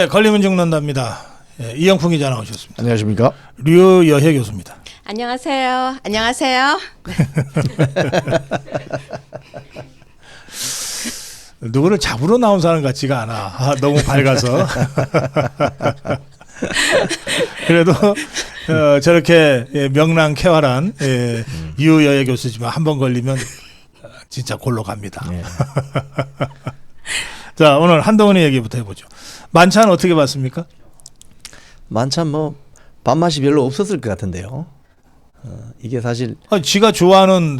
네, 걸리면 죽는답니다. 예, 이영풍 기자 나오셨습니다. 안녕하십니까? 류여혜 교수입니다. 안녕하세요. 안녕하세요. 누구를 잡으러 나온 사람 같지가 않아. 너무 밝아서. 그래도 저렇게 명랑쾌활한 유여혜 교수지만 한 번 걸리면 진짜 골로 갑니다. 네. 자, 오늘 한동훈의 얘기부터 해보죠. 만찬 어떻게 봤습니까? 만찬 뭐 밥맛이 별로 없었을 것 같은데요. 이게 사실 지가 좋아하는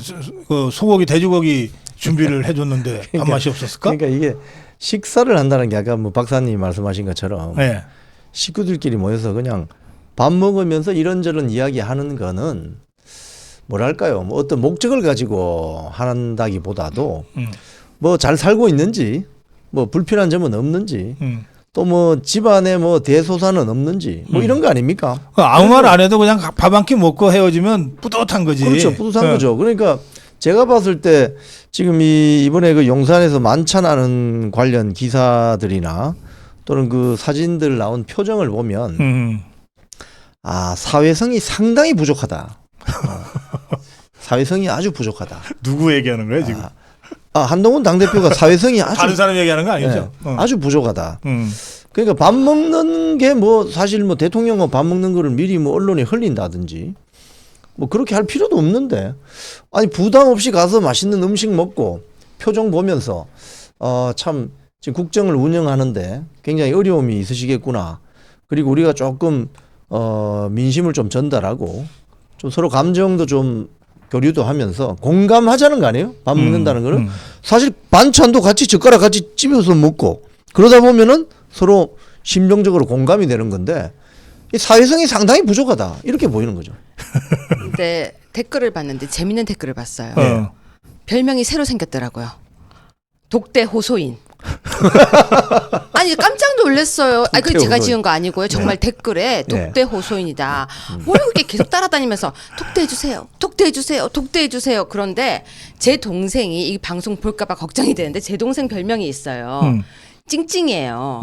소고기, 돼지고기 준비를 해줬는데 그러니까, 밥맛이 없었을까? 그러니까 이게 식사를 한다는 게 아까 뭐 박사님이 말씀하신 것처럼 네. 식구들끼리 모여서 그냥 밥 먹으면서 이런저런 이야기하는 거는 뭐랄까요? 뭐 어떤 목적을 가지고 한다기보다도 뭐 잘 살고 있는지, 뭐 불편한 점은 없는지, 또 뭐 집안에 뭐 대소사는 없는지, 뭐 이런 거 아닙니까? 아무 말 안 해도 그냥 밥 한 끼 먹고 헤어지면 뿌듯한 거지. 그렇죠, 뿌듯한 거죠. 그러니까 제가 봤을 때 지금 이번에 그 용산에서 만찬하는 관련 기사들이나 또는 그 사진들 나온 표정을 보면 아, 사회성이 상당히 부족하다. 사회성이 아주 부족하다. 누구 얘기하는 거야 지금? 한동훈 당대표가 사회성이 아주 다른 사람 얘기하는 거 아니죠? 아주 부족하다. 그러니까 밥 먹는 게 뭐 사실 뭐 대통령은 밥 먹는 거를 미리 뭐 언론에 흘린다든지 뭐 그렇게 할 필요도 없는데, 아니 부담 없이 가서 맛있는 음식 먹고 표정 보면서 참 지금 국정을 운영하는데 굉장히 어려움이 있으시겠구나. 그리고 우리가 조금 민심을 좀 전달하고 좀 서로 감정도 좀 교류도 하면서 공감하자는 거 아니에요? 밥 먹는다는 거는 사실 반찬도 같이 젓가락 같이 찝어서 먹고 그러다 보면은 서로 심정적으로 공감이 되는 건데 이 사회성이 상당히 부족하다 이렇게 보이는 거죠. 근데 댓글을 봤는데 재밌는 댓글을 봤어요. 네. 별명이 새로 생겼더라고요. 독대 호소인. 아니 깜짝 놀랐어요. 아니 그 제가 지은 거 아니고요. 정말 댓글에 독대 호소인이다. 뭘 그렇게 계속 따라다니면서 독대해 주세요. 독대해 주세요. 독대해 주세요. 그런데 제 동생이 이 방송 볼까봐 걱정이 되는데 제 동생 별명이 있어요. 찡찡이에요.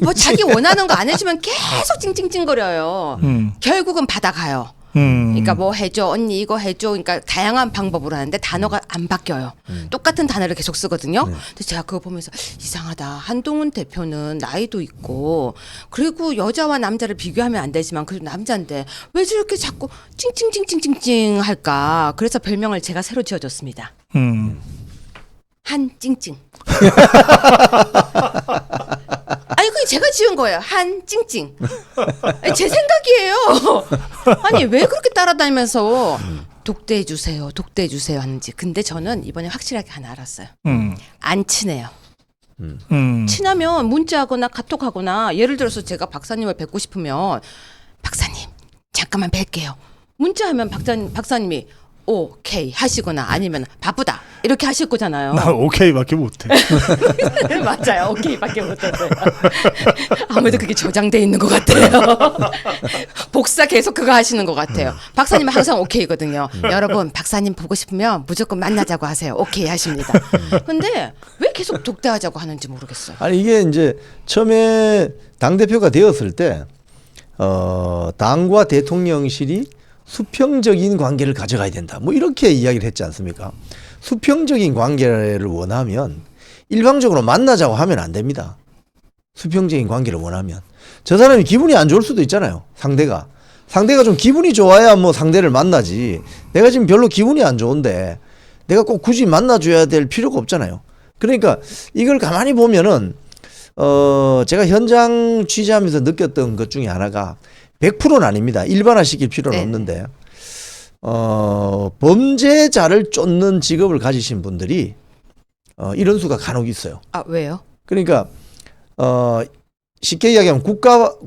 뭐 자기 원하는 거 안 해주면 계속 찡찡찡거려요. 결국은 받아가요. 그러니까 뭐 해줘 언니 이거 해줘. 그러니까 다양한 방법으로 하는데 단어가 안 바뀌어요. 똑같은 단어를 계속 쓰거든요. 근데 제가 그거 보면서 이상하다. 한동훈 대표는 나이도 있고 그리고 여자와 남자를 비교하면 안 되지만 그래도 남자인데 왜 저렇게 자꾸 찡찡찡찡찡찡 할까. 그래서 별명을 제가 새로 지어줬습니다. 한찡찡. 아니 그게 제가 지은 거예요. 한찡찡. 아니, 제 생각이에요. 아니 왜 그렇게 따라다니면서 독대해 주세요, 독대해 주세요 하는지. 근데 저는 이번에 확실하게 하나 알았어요. 안 친해요. 친하면 문자하거나 카톡하거나 예를 들어서 제가 박사님을 뵙고 싶으면 박사님 잠깐만 뵐게요. 문자하면 박사님이 오케이 하시거나 아니면 바쁘다 이렇게 하실 거잖아요. 나 오케이밖에 못해. 맞아요. 오케이밖에 못했어요. 아무래도 그게 저장돼 있는 것 같아요. 복사 계속 그거 하시는 것 같아요. 박사님은 항상 오케이거든요. 여러분 박사님 보고 싶으면 무조건 만나자고 하세요. 오케이 하십니다. 근데 왜 계속 독대하자고 하는지 모르겠어요. 아니 이게 이제 처음에 당대표가 되었을 때 당과 대통령실이 수평적인 관계를 가져가야 된다. 뭐 이렇게 이야기를 했지 않습니까? 수평적인 관계를 원하면 일방적으로 만나자고 하면 안 됩니다. 수평적인 관계를 원하면 저 사람이 기분이 안 좋을 수도 있잖아요. 상대가 좀 기분이 좋아야 뭐 상대를 만나지. 내가 지금 별로 기분이 안 좋은데 내가 꼭 굳이 만나줘야 될 필요가 없잖아요. 그러니까 이걸 가만히 보면은 제가 현장 취재하면서 느꼈던 것 중에 하나가 100%는 아닙니다. 일반화시킬 필요는 없는데 범죄자를 쫓는 직업을 가지신 분들이 이런 수가 간혹 있어요. 아 왜요? 그러니까 쉽게 이야기하면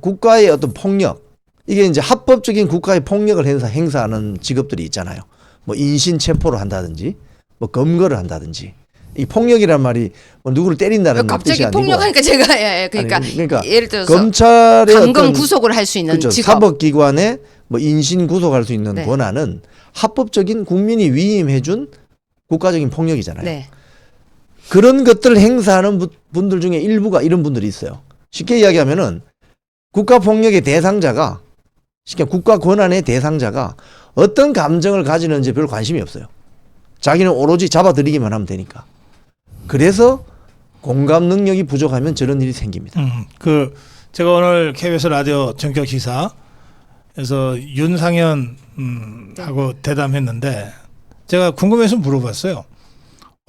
국가의 어떤 폭력, 이게 이제 합법적인 국가의 폭력을 행사하는 직업들이 있잖아요. 뭐 인신 체포를 한다든지 뭐 검거를 한다든지. 이 폭력이란 말이 뭐 누구를 때린다는 뜻이 갑자기 아니고 폭력하니까 제가 그러니까, 아니, 그러니까 예를 들어서 검찰의 감금 어떤 구속을 할 수 있는 그렇죠. 직업. 사법기관에 뭐 인신 구속할 수 있는 네. 권한은 합법적인 국민이 위임해준 국가적인 폭력이잖아요. 네. 그런 것들을 행사하는 분들 중에 일부가 이런 분들이 있어요. 쉽게 이야기하면은 국가 폭력의 대상자가 쉽게 국가 권한의 대상자가 어떤 감정을 가지는지 별 관심이 없어요. 자기는 오로지 잡아들이기만 하면 되니까. 그래서 공감 능력이 부족하면 저런 일이 생깁니다. 그 제가 오늘 KBS 라디오 전격 기사에서 윤상현 하고 대담했는데 제가 궁금해서 물어봤어요.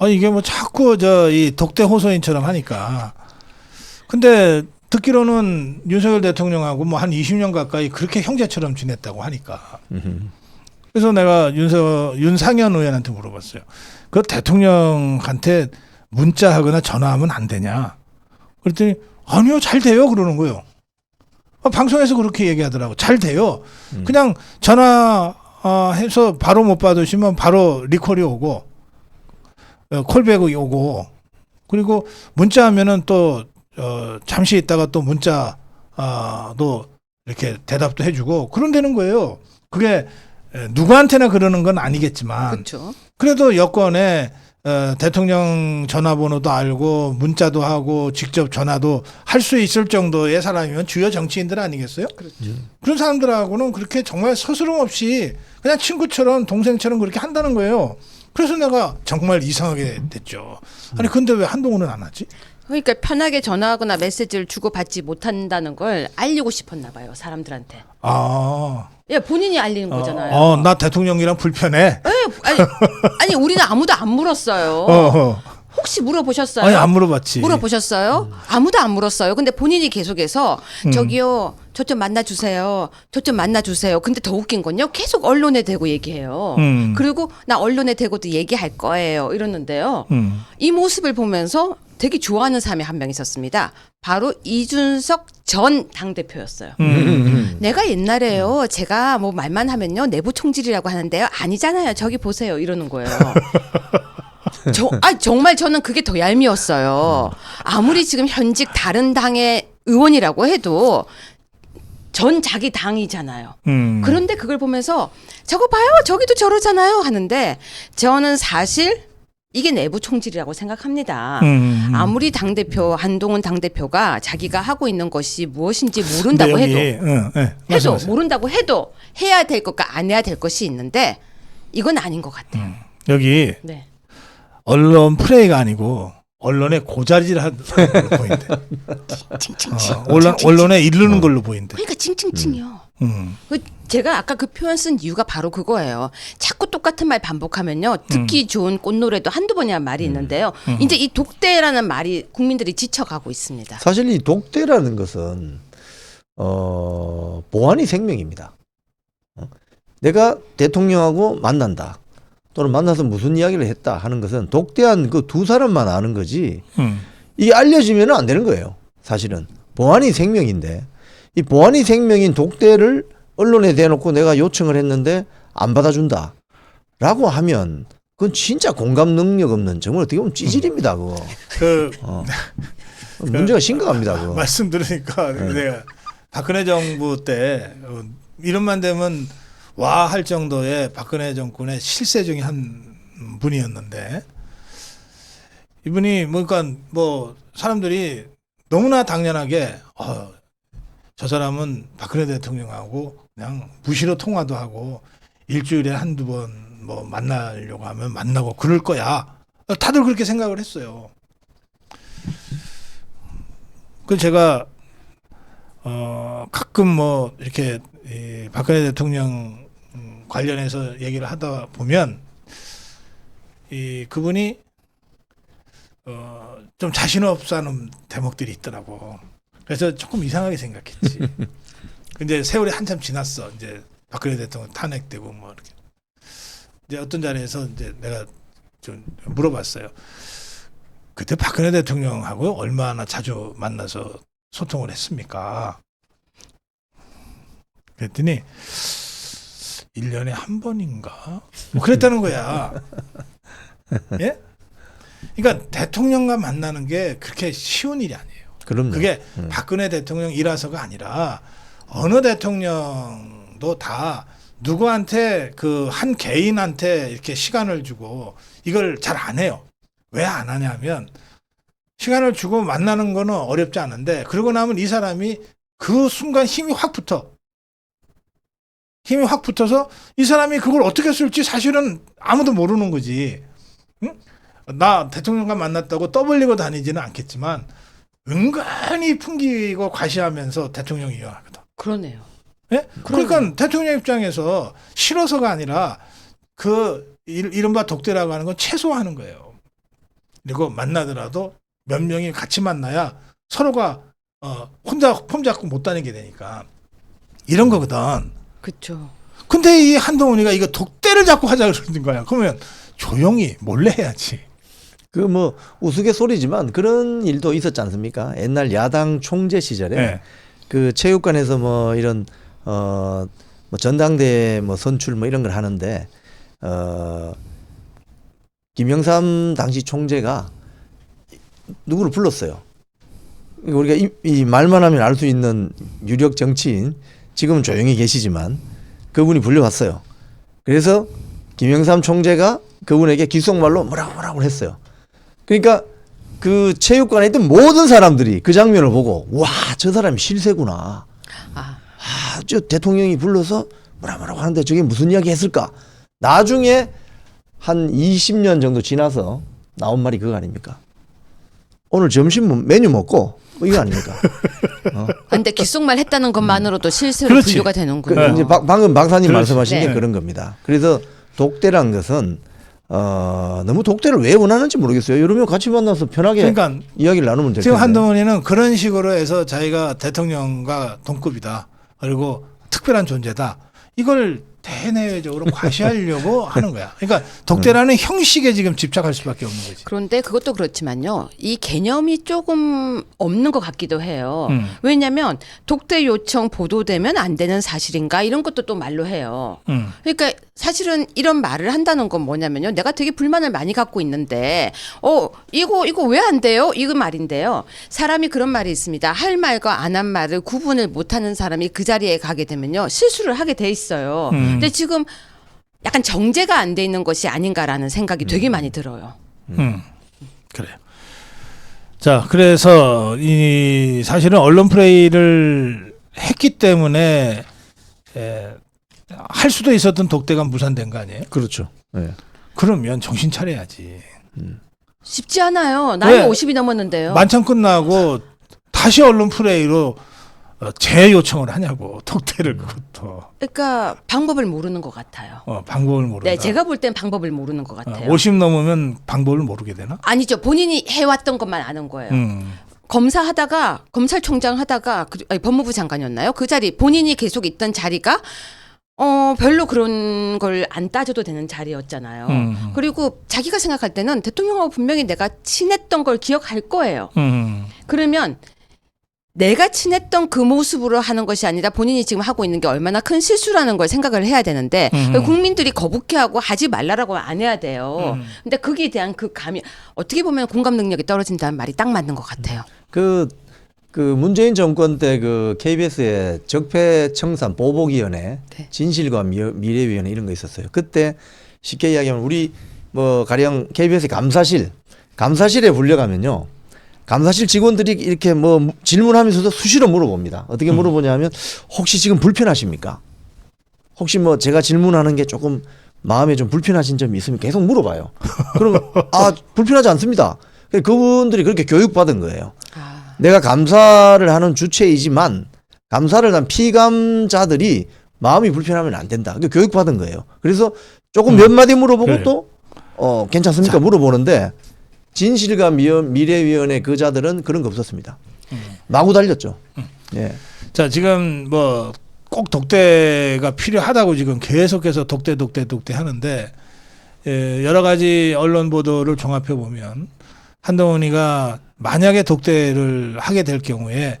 이게 뭐 자꾸 이 독대 호소인처럼 하니까. 근데 듣기로는 윤석열 대통령하고 뭐 한 20년 가까이 그렇게 형제처럼 지냈다고 하니까. 그래서 내가 윤상현 의원한테 물어봤어요. 그 대통령한테 문자하거나 전화하면 안 되냐? 그랬더니 아니요, 잘 돼요 그러는 거예요. 방송에서 그렇게 얘기하더라고. 잘 돼요. 그냥 전화해서 바로 못 받으시면 바로 리콜이 오고 콜백이 오고 그리고 문자하면은 또 잠시 있다가 또 문자도 이렇게 대답도 해주고 그런다는 거예요. 그게 누구한테나 그러는 건 아니겠지만 그렇죠. 그래도 여권에 대통령 전화번호도 알고 문자도 하고 직접 전화도 할 수 있을 정도의 사람이면 주요 정치인들 아니겠어요? 그렇죠. 그런 사람들하고는 그렇게 정말 서스럼 없이 그냥 친구처럼 동생처럼 그렇게 한다는 거예요. 그래서 내가 정말 이상하게 됐죠. 아니 근데 왜 한동훈은 안 하지? 그러니까 편하게 전화하거나 메시지를 주고받지 못한다는 걸 알리고 싶었나 봐요, 사람들한테. 예, 본인이 알리는 거잖아요. 나 대통령이랑 불편해. 예, 아니 우리는 아무도 안 물었어요. 혹시 물어보셨어요? 아니 안 물어봤지. 물어보셨어요? 아무도 안 물었어요. 근데 본인이 계속해서 저기요, 저 좀 만나주세요. 저 좀 만나주세요. 근데 더 웃긴 건요, 계속 언론에 대고 얘기해요. 그리고 나 언론에 대고도 얘기할 거예요. 이러는데요. 이 모습을 보면서 되게 좋아하는 사람이 한 명 있었습니다. 바로 이준석 전 당대표였어요. 내가 옛날에요, 제가 뭐 말만 하면요 내부 총질이라고 하는데요, 아니잖아요. 저기 보세요. 이러는 거예요. 정말 저는 그게 더 얄미웠어요. 아무리 지금 현직 다른 당의 의원이라고 해도 전 자기 당이잖아요. 그런데 그걸 보면서 저거 봐요, 저기도 저러잖아요 하는데 저는 사실 이게 내부 총질이라고 생각합니다. 아무리 당대표 한동훈 당대표가 자기가 하고 있는 것이 무엇인지 모른다고 해도 모른다고 해도 해야 될 것과 안 해야 될 것이 있는데 이건 아닌 것 같아요. 여기 네. 언론 프레이가 아니고 언론의 고자질을 하는 걸로 보인대. 언론에 이르는 걸로 보인대. 그러니까 칭칭칭이요. 제가 아까 그 표현 쓴 이유가 바로 그거예요. 자꾸 똑같은 말 반복하면요, 듣기 좋은 꽃노래도 한두 번이란 말이 있는데요. 이제 이 독대라는 말이 국민들이 지쳐가고 있습니다. 사실 이 독대라는 것은 보안이 생명입니다. 내가 대통령하고 만난다 또는 만나서 무슨 이야기를 했다 하는 것은 독대한 그 두 사람만 아는 거지 이게 알려지면 안 되는 거예요. 사실은 보안이 생명인데 이 보안이 생명인 독대를 언론에 대놓고 내가 요청을 했는데 안 받아준다 라고 하면 그건 진짜 공감 능력 없는 정말 어떻게 보면 찌질입니다. 그거 문제가 심각합니다. 그거. 말씀 들으니까 내가 박근혜 정부 때 이름만 되면 와 할 정도의 박근혜 정권의 실세 중에 한 분이었는데 이분이 그러니까 뭐 사람들이 너무나 당연하게 저 사람은 박근혜 대통령하고 그냥 무시로 통화도 하고 일주일에 한두 번 뭐 만나려고 하면 만나고 그럴 거야. 다들 그렇게 생각을 했어요. 그 제가 가끔 뭐 이렇게 박근혜 대통령 관련해서 얘기를 하다 보면 그분이 좀 자신 없어 하는 대목들이 있더라고. 그래서 조금 이상하게 생각했지. 근데 세월이 한참 지났어. 이제 박근혜 대통령 탄핵되고 뭐 이렇게. 이제 어떤 자리에서 이제 내가 좀 물어봤어요. 그때 박근혜 대통령하고 얼마나 자주 만나서 소통을 했습니까? 그랬더니 1년에 한 번인가? 뭐 그랬다는 거야. 예? 그러니까 대통령과 만나는 게 그렇게 쉬운 일이 아니에요. 그럼요. 그게 박근혜 대통령이라서가 아니라 어느 대통령도 다 누구한테 그 한 개인한테 이렇게 시간을 주고 이걸 잘 안 해요. 왜 안 하냐면 시간을 주고 만나는 거는 어렵지 않은데 그러고 나면 이 사람이 그 순간 힘이 확 붙어서 이 사람이 그걸 어떻게 쓸지 사실은 아무도 모르는 거지. 응? 나 대통령과 만났다고 떠벌리고 다니지는 않겠지만 은근히 풍기고 과시하면서 대통령이 이용하거든. 그러네요. 예? 그러니까 대통령 입장에서 싫어서가 아니라 그 이른바 독대라고 하는 건 최소화하는 거예요. 그리고 만나더라도 몇 명이 같이 만나야 서로가 혼자 폼 잡고 못 다니게 되니까 이런 거거든. 그렇죠. 근데 이 한동훈이가 이거 독대를 자꾸 하자 그러는 거야. 그러면 조용히 몰래 해야지. 그 뭐 우스갯소리지만 그런 일도 있었지 않습니까? 옛날 야당 총재 시절에 네. 그 체육관에서 뭐 이런 뭐 전당대회 뭐 선출 뭐 이런 걸 하는데 김영삼 당시 총재가 누구를 불렀어요. 우리가 이 말만 하면 알 수 있는 유력 정치인, 지금은 조용히 계시지만 그분이 불려왔어요. 그래서 김영삼 총재가 그분에게 귓속말로 뭐라고 했어요. 그러니까 그 체육관에 있던 모든 사람들이 그 장면을 보고 와, 저 사람이 실세구나. 저 대통령이 불러서 뭐라고 하는데 저게 무슨 이야기 했을까? 나중에 한 20년 정도 지나서 나온 말이 그거 아닙니까? 오늘 점심 메뉴 먹고 뭐 이거 아닙니까? 근데 귓속말 했다는 것만으로도 실수로 그렇지. 분류가 그 되는군요. 이제 방금 박사님 그렇지. 말씀하신 네. 게 그런 겁니다. 그래서 독대란 것은 너무 독대를 왜 원하는지 모르겠어요. 이러면 같이 만나서 편하게 그러니까 이야기를 나누면 될 텐데. 지금 한동훈이는 그런 식으로 해서 자기가 대통령과 동급이다. 그리고 특별한 존재다. 이걸 대내외적으로 과시하려고 하는 거야. 그러니까 독대라는 형식에 지금 집착할 수밖에 없는 거지. 그런데 그것도 그렇지만요. 이 개념이 조금 없는 것 같기도 해요. 왜냐하면 독대 요청 보도되면 안 되는 사실인가 이런 것도 또 말로 해요. 그러니까 사실은 이런 말을 한다는 건 뭐냐면요. 내가 되게 불만을 많이 갖고 있는데 이거 왜 안 돼요? 이거 말인데요. 사람이 그런 말이 있습니다. 할 말과 안 한 말을 구분을 못하는 사람이 그 자리에 가게 되면요. 실수를 하게 돼 있어요. 근데 지금 약간 정제가 안 돼 있는 것이 아닌가라는 생각이 되게 많이 들어요. 그래요. 자, 그래서 이 사실은 언론 플레이를 했기 때문에 할 수도 있었던 독대가 무산된 거 아니에요? 그렇죠. 네. 그러면 정신 차려야지. 쉽지 않아요. 나이 왜? 50이 넘었는데요. 만찬 끝나고 다시 언론 플레이로 재요청을 하냐고. 독대를 그것도. 그러니까 방법을 모르는 것 같아요. 방법을 모른다. 네, 제가 볼 땐 방법을 모르는 것 같아요. 50 넘으면 방법을 모르게 되나? 아니죠. 본인이 해왔던 것만 아는 거예요. 검사하다가 검찰총장 하다가 법무부 장관이었나요? 그 자리 본인이 계속 있던 자리가 별로 그런 걸 안 따져도 되는 자리였잖아요. 그리고 자기가 생각할 때는 대통령하고 분명히 내가 친했던 걸 기억할 거예요. 그러면 내가 친했던 그 모습으로 하는 것이 아니라 본인이 지금 하고 있는 게 얼마나 큰 실수라는 걸 생각을 해야 되는데 국민들이 거북해하고 하지 말라라고 안 해야 돼요. 근데 거기에 대한 그 감이 어떻게 보면 공감 능력이 떨어진다는 말이 딱 맞는 것 같아요. 그 문재인 정권 때 그 KBS에 적폐청산 보복위원회, 네. 진실과 미래위원회 이런 거 있었어요. 그때 쉽게 이야기하면 우리 뭐 가령 KBS 감사실에 불려가면요. 감사실 직원들이 이렇게 뭐 질문하면서도 수시로 물어봅니다. 어떻게 물어보냐면 혹시 지금 불편하십니까? 혹시 뭐 제가 질문하는 게 조금 마음에 좀 불편하신 점이 있으면 계속 물어봐요. 그러면 불편하지 않습니다. 그분들이 그렇게 교육받은 거예요. 내가 감사를 하는 주체이지만 감사를 한 피감자들이 마음이 불편하면 안 된다. 그러니까 교육받은 거예요. 그래서 조금 몇 마디 물어보고 그래요. 또 괜찮습니까? 물어보는데 진실과 미래위원회 그 자들은 그런 거 없었습니다. 마구 달렸죠. 예. 자, 지금 뭐 꼭 독대가 필요하다고 지금 계속해서 독대 하는데 여러 가지 언론 보도를 종합해 보면 한동훈이가 만약에 독대를 하게 될 경우에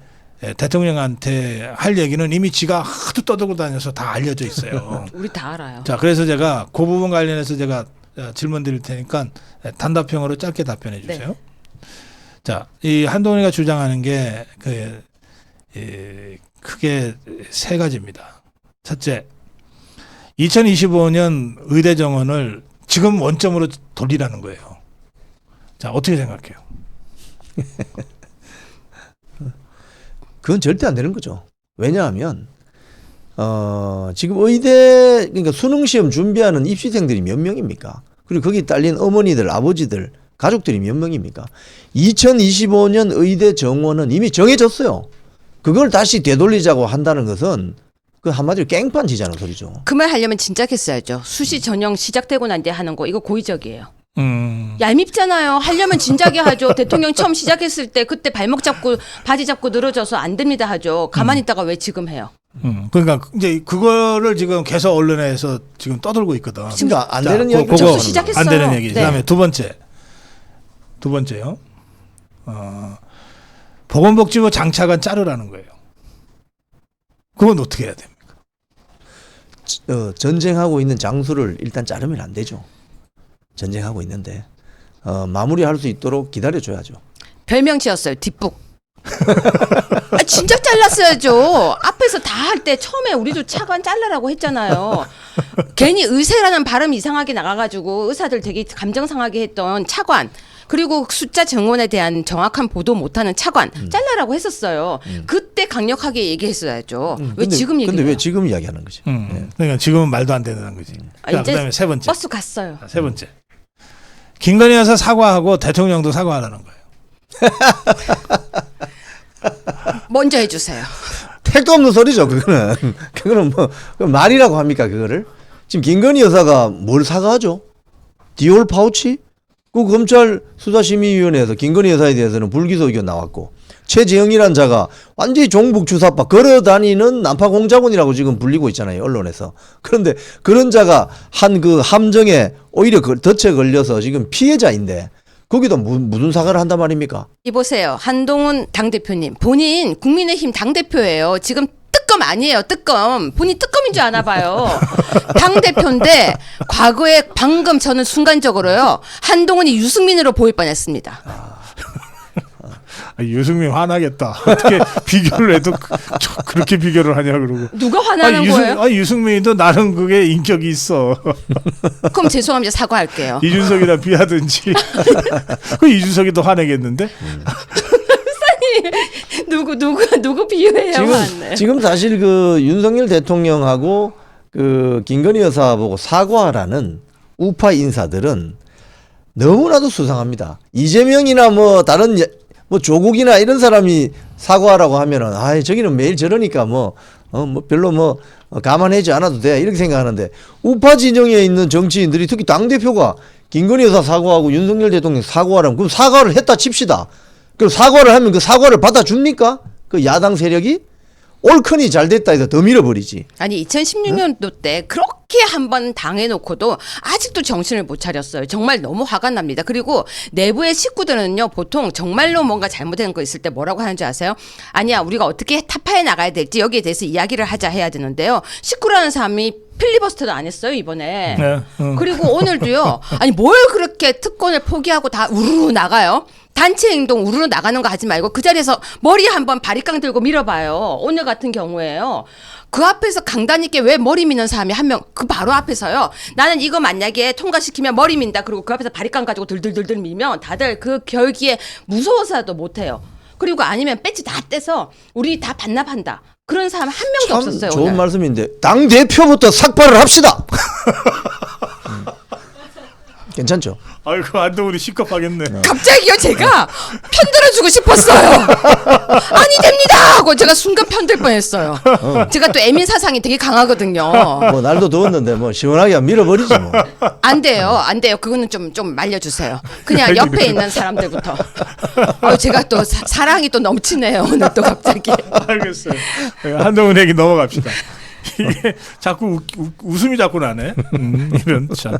대통령한테 할 얘기는 이미 지가 하도 떠들고 다녀서 다 알려져 있어요. 우리 다 알아요. 자, 그래서 제가 그 부분 관련해서 제가 질문 드릴 테니까 단답형으로 짧게 답변해 주세요. 네. 자, 이 한동훈이가 주장하는 게 크게 세 가지입니다. 첫째, 2025년 의대 정원을 지금 원점으로 돌리라는 거예요. 자, 어떻게 생각해요? 그건 절대 안 되는 거죠. 왜냐하면 지금 의대 그러니까 수능 시험 준비하는 입시생들이 몇 명입니까? 그리고 거기 딸린 어머니들, 아버지들, 가족들이 몇 명입니까? 2025년 의대 정원은 이미 정해졌어요. 그걸 다시 되돌리자고 한다는 것은 그 한마디로 깽판 치자는 소리죠. 그 말 하려면 진작 했어야죠. 수시 전형 시작되고 난 뒤에 하는 거 이거 고의적이에요. 얄밉잖아요. 하려면 진작에 하죠. 대통령 처음 시작했을 때 그때 발목 잡고 바지 잡고 늘어져서 안 됩니다 하죠. 가만히 있다가 왜 지금 해요? 그러니까 이제 그거를 지금 계속 언론에서 지금 떠들고 있거든. 그러니까 안 자, 되는 이야기 접수 시작했어요. 안 되는 얘기. 네. 그다음에 두 번째요. 보건복지부 장차관 자르라는 거예요. 그건 어떻게 해야 됩니까? 전쟁하고 있는 장수를 일단 자르면 안 되죠. 전쟁하고 있는데 마무리할 수 있도록 기다려줘야죠. 별명 지었어요. 뒷북. 진작 잘랐어야죠. 앞에서 다 할 때 처음에 우리도 차관 잘라라고 했잖아요. 괜히 의세라는 발음 이상하게 나가가지고 의사들 되게 감정 상하게 했던 차관. 그리고 숫자 정원에 대한 정확한 보도 못하는 차관 잘라라고 했었어요. 그때 강력하게 얘기했어야죠. 왜 지금 얘기해요? 근데 왜 지금 이야기하는 거지? 네. 그러니까 지금은 말도 안 되는 거지. 자, 이제 그다음에 세 번째. 버스 갔어요. 세 번째. 김건희 여사 사과하고 대통령도 사과하라는 거예요. 먼저 해주세요. 택도 없는 소리죠. 그거는 뭐 말이라고 합니까? 그거를 지금 김건희 여사가 뭘 사과하죠? 디올 파우치? 그 검찰 수사심의위원회에서 김건희 여사에 대해서는 불기소 의견 나왔고 최재형이란 자가 완전히 종북 주사파 걸어다니는 난파공작원이라고 지금 불리고 있잖아요. 언론에서. 그런데 그런 자가 한 그 함정에 오히려 덫에 걸려서 지금 피해자인데 거기도 무슨 사과를 한단 말입니까? 이보세요. 한동훈 당대표님. 본인 국민의힘 당대표예요. 지금 뜨검 아니에요. 뜨검. 본인 뜨검인 줄 아나 봐요. 당대표인데 과거에 방금 저는 순간적으로요. 한동훈이 유승민으로 보일 뻔했습니다. 유승민 화나겠다. 어떻게 비교를 해도 그렇게 비교를 하냐 그러고. 누가 화나는 거예요? 유승민도 나름 그게 인격이 있어. 그럼 죄송합니다. 사과할게요. 이준석이랑 비하든지. 그 이준석이 더 화내겠는데? 누구 비유해요? 지금 사실 그 윤석열 대통령하고 그 김건희 여사 보고 사과하라는 우파 인사들은 너무나도 수상합니다. 이재명이나 뭐 다른 뭐 조국이나 이런 사람이 사과하라고 하면은 저기는 매일 저러니까 뭐 별로 감안하지 않아도 돼 이렇게 생각하는데 우파 진영에 있는 정치인들이 특히 당 대표가 김건희 여사 사과하고 윤석열 대통령 사과하라면 그럼 사과를 했다 칩시다. 그럼 사과를 하면 그 사과를 받아줍니까? 그 야당 세력이? 옳거니 잘 됐다 해서 더 밀어버리지. 아니 2016년도 때 그렇게 한번 당해놓고도 아직도 정신을 못 차렸어요. 정말 너무 화가 납니다. 그리고 내부의 식구들은요 보통 정말로 뭔가 잘못된 거 있을 때 뭐라고 하는지 아세요? 아니야 우리가 어떻게 타파해 나가야 될지 여기에 대해서 이야기를 하자 해야 되는데요. 식구라는 사람이 필리버스터도 안 했어요 이번에. 네, 그리고 오늘도요. 아니 뭘 그렇게 특권을 포기하고 다 우르르 나가요? 단체 행동 우르르 나가는 거 하지 말고 그 자리에서 머리 한번 바리깡 들고 밀어봐요. 오늘 같은 경우에요. 그 앞에서 강단 있게 왜 머리 미는 사람이 한 명 그 바로 앞에서요. 나는 이거 만약에 통과시키면 머리 민다. 그리고 그 앞에서 바리깡 가지고 들들들들 밀면 다들 그 결기에 무서워서라도 못해요. 그리고 아니면 배지 다 떼서 우리 다 반납한다. 그런 사람 한 명도 없었어요. 좋은 오늘. 말씀인데 당 대표부터 삭발을 합시다. 괜찮죠? 아이고 한동훈이 시겁하겠네. 갑자기요 제가 편들어주고 싶었어요. 아니 됩니다 하고 제가 순간 편들 뻔했어요. 제가 또 애민 사상이 되게 강하거든요. 뭐 날도 더웠는데 뭐 시원하게 밀어버리지 뭐. 안 돼요, 안 돼요. 그거는 좀 말려주세요. 그냥 옆에 있는 사람들부터. 제가 또 사랑이 또 넘치네요 오늘 또 갑자기. 알겠어요. 한동훈 얘기 넘어갑시다. 이게 자꾸 웃음이 자꾸 나네. 이런 참.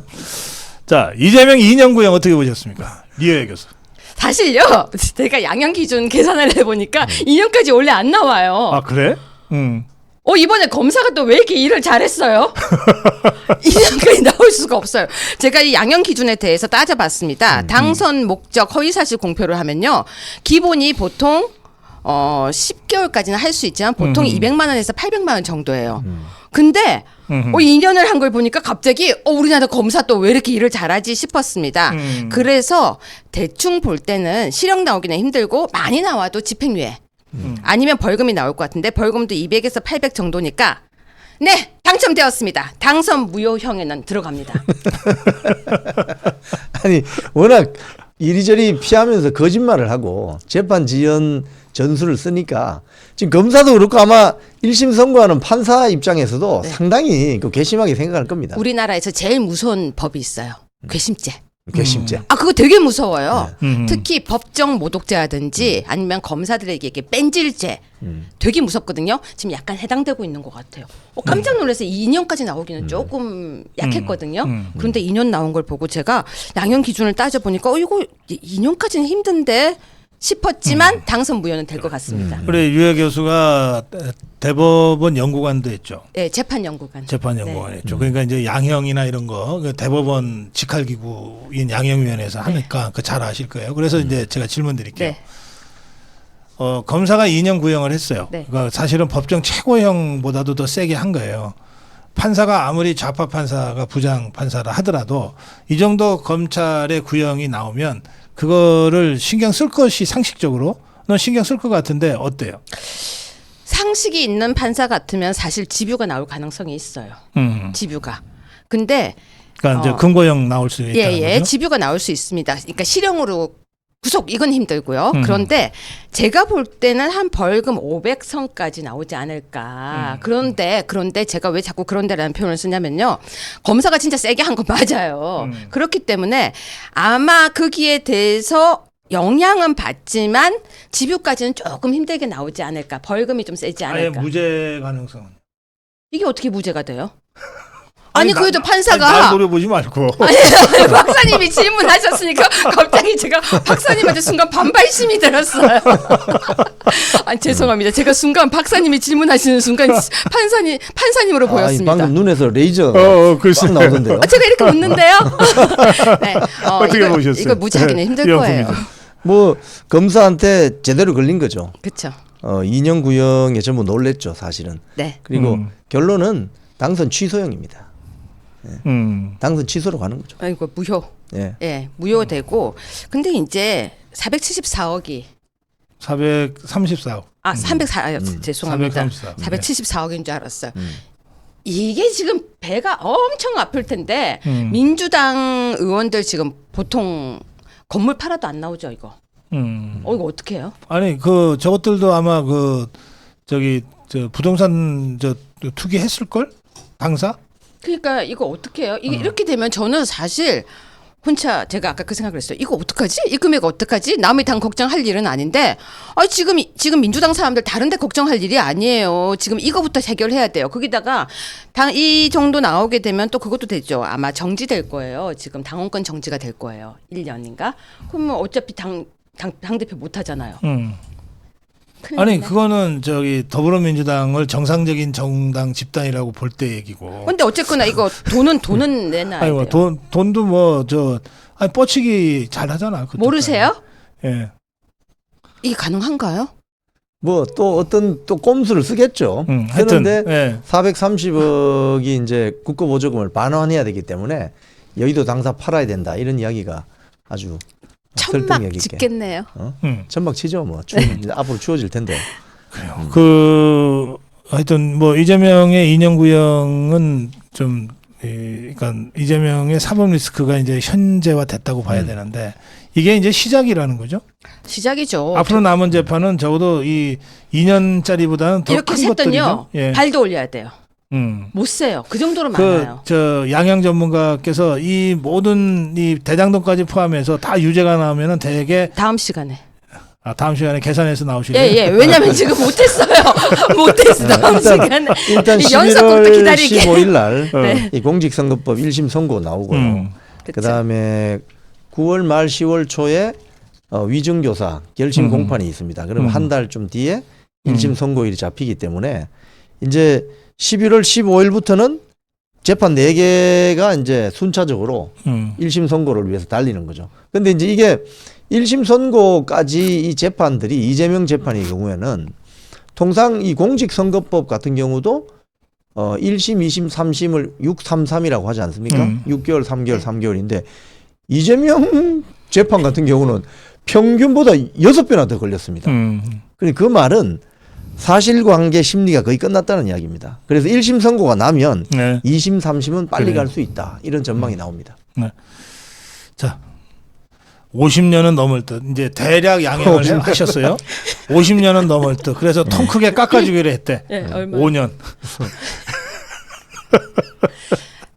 자 이재명 2년 구형 어떻게 보셨습니까? 리에 교수. 사실요 제가 양형 기준 계산을 해보니까 2년까지 원래 안 나와요. 아 그래? 이번에 검사가 또 왜 이렇게 일을 잘했어요? 2년까지 나올 수가 없어요. 제가 이 양형 기준에 대해서 따져봤습니다. 당선 목적 허위사실 공표를 하면요. 기본이 보통 10개월까지는 할 수 있지만 보통 200만 원에서 800만 원 정도예요. 근데 음흠. 2년을 한 걸 보니까 갑자기 우리나라 검사 또 왜 이렇게 일을 잘하지 싶었습니다. 그래서 대충 볼 때는 실형 나오기는 힘들고 많이 나와도 집행유예 아니면 벌금이 나올 것 같은데 벌금도 200에서 800 정도니까 네, 당첨되었습니다. 당선 무효형에는 들어갑니다. 아니 워낙 이리저리 피하면서 거짓말을 하고 재판 지연 전술을 쓰니까 지금 검사도 그렇고 아마 1심 선고하는 판사 입장에서도 네. 상당히 그 괘씸하게 생각할 겁니다. 우리나라에서 제일 무서운 법이 있어요. 괘씸죄. 괘씸죄. 그거 되게 무서워요. 음. 특히 법정 모독죄라든지 아니면 검사들에게 이게 뺀질죄 되게 무섭거든요. 지금 약간 해당되고 있는 것 같아요. 깜짝 놀라서 2년까지 나오기는 조금 약했거든요. 그런데 2년 나온 걸 보고 제가 양형 기준을 따져보니까 이거 2년까지는 힘든데 싶었지만 당선 무효는 될 것 같습니다. 그래 유해 교수가 대법원 연구관도 했죠. 네, 재판 연구관. 재판 연구관 했죠. 그러니까 이제 양형이나 이런 거 대법원 직할기구인 양형위원회에서 하니까 그 잘 아실 거예요. 그래서 이제 제가 질문 드릴게요. 네. 검사가 2년 구형을 했어요. 네. 그러니까 사실은 법정 최고형보다도 더 세게 한 거예요. 판사가 아무리 좌파 판사가 부장 판사라 하더라도 이 정도 검찰의 구형이 나오면 그거를 신경 쓸 것이 상식적으로 넌 신경 쓸 것 같은데 어때요? 상식이 있는 판사 같으면 사실 집유가 나올 가능성이 있어요. 집유가. 근데 그러니까 이제 금고형 나올 수 있다는 예, 거죠. 집유가 나올 수 있습니다. 그러니까 실형으로 구속 이건 힘들고요. 그런데 제가 볼 때는 한 벌금 500선까지 나오지 않을까. 그런데 제가 왜 자꾸 그런데라는 표현을 쓰냐면요. 검사가 진짜 세게 한 거 맞아요. 그렇기 때문에 아마 거기에 대해서 영향은 받지만 집유까지는 조금 힘들게 나오지 않을까. 벌금이 좀 세지 아예 않을까. 무죄 가능성은. 이게 어떻게 무죄가 돼요? 아니 나- 그래도 아니, 판사가 날 노려보지 말고. 아니, 박사님이 질문하셨으니까 갑자기 제가 박사님한테 순간 반발심이 들었어요. 아니 죄송합니다. 제가 순간 박사님이 질문하시는 순간 판사님으로 보였습니다. 방금 눈에서 레이저 글쎄. 빡 나오던데요. 제가 이렇게 웃는데요. 네, 어떻게 보셨어요? 이거 무죄하기는 힘들 거예요. 위험합니다. 뭐 검사한테 제대로 걸린 거죠. 그렇죠. 2년 구형에 전부 놀랬죠, 사실은. 네. 그리고 결론은 당선 취소형입니다. 음. 당선 취소로 가는 거죠. 이거 무효. 예. 예, 무효되고. 근데 이제 474억이 434억. 304. 죄송합니다. 434. 474억인 줄 알았어요. 이게 지금 배가 엄청 아플 텐데 음. 민주당 의원들 지금 보통 건물 팔아도 안 나오죠 이거. 이거 어떻게 해요? 아니 그 저것들도 아마 그 저기 저 부동산 저 투기 했을 걸? 당사? 그러니까 이거 어떻게 해요? 이게 이렇게 되면 저는 사실 혼자 제가 아까 그 생각을 했어요. 이거 어떡하지? 이 금액 어떡하지? 남의 당 걱정할 일은 아닌데 지금 민주당 사람들 다른 데 걱정할 일이 아니에요. 지금 이거부터 해결해야 돼요. 거기다가 이 정도 나오게 되면 또 그것도 되죠. 아마 정지될 거예요. 지금 당원권 정지가 될 거예요. 1년인가? 그러면 어차피 당대표 못 하잖아요. 큰일 아니 났네. 그거는 저기 더불어민주당을 정상적인 정당 집단이라고 볼 때 얘기고. 근데 어쨌거나 이거 돈은 내놔야 아니 뭐 돼요. 돈도 뭐 아니 뻗치기 잘하잖아. 그쪽까지. 모르세요? 예. 이게 가능한가요? 뭐 또 어떤 또 꼼수를 쓰겠죠. 하여튼 쓰는데 예. 430억이 이제 국고보조금을 반환해야 되기 때문에 여의도 당사 팔아야 된다 이런 이야기가 아주 천막 설득력 있게. 짓겠네요. 천막 치죠. 뭐 앞으로 추워질 텐데. 그 하여튼 뭐 이재명의 2년 구형은 좀 그러니까 이재명의 사법 리스크가 이제 현재화 됐다고 봐야 되는데 이게 이제 시작이라는 거죠. 시작이죠. 앞으로 남은 재판은 적어도 이 2년짜리보다는 더 이렇게 큰 셌더니요. 것들이죠. 예. 발도 올려야 돼요. 못 세요. 그 정도로 그 많아요. 저 양형 전문가께서 이 모든 이 대장동까지 포함해서 다 유죄가 나오면은 대개 다음 시간에. 다음 시간에 계산해서 나오시래요. 예. 왜냐면 지금 못했어요. 못했어. 다음 시간에. 일단 이 연속곡도 11월 기다리게. 15일 날 네. 이 공직선거법 1심 선고 나오고요. 그쵸. 그다음에 9월 말 10월 초에 위증교사 결심 공판이 있습니다. 그러면 한 달 좀 뒤에 1심 선고일이 잡히기 때문에 이제 11월 15일부터는 재판 4개가 이제 순차적으로 1심 선고를 위해서 달리는 거죠. 근데 이제 이게 1심 선고까지 이 재판들이 이재명 재판의 경우에는 통상 이 공직선거법 같은 경우도 1심, 2심, 3심을 633이라고 하지 않습니까? 6개월, 3개월, 3개월인데 이재명 재판 같은 경우는 평균보다 6배나 더 걸렸습니다. 그러니까 그 말은 사실관계 심리가 거의 끝났다는 이야기입니다. 그래서 1심 선고가 나면 네. 2심, 3심은 빨리 그래요. 갈 수 있다. 이런 전망이 나옵니다. 네. 자, 50년은 넘을 듯 이제 대략 양형을 50년. 하셨어요. 50년은 넘을 듯. 그래서 통 크게 깎아주기로 했대. 네, 얼마? 5년.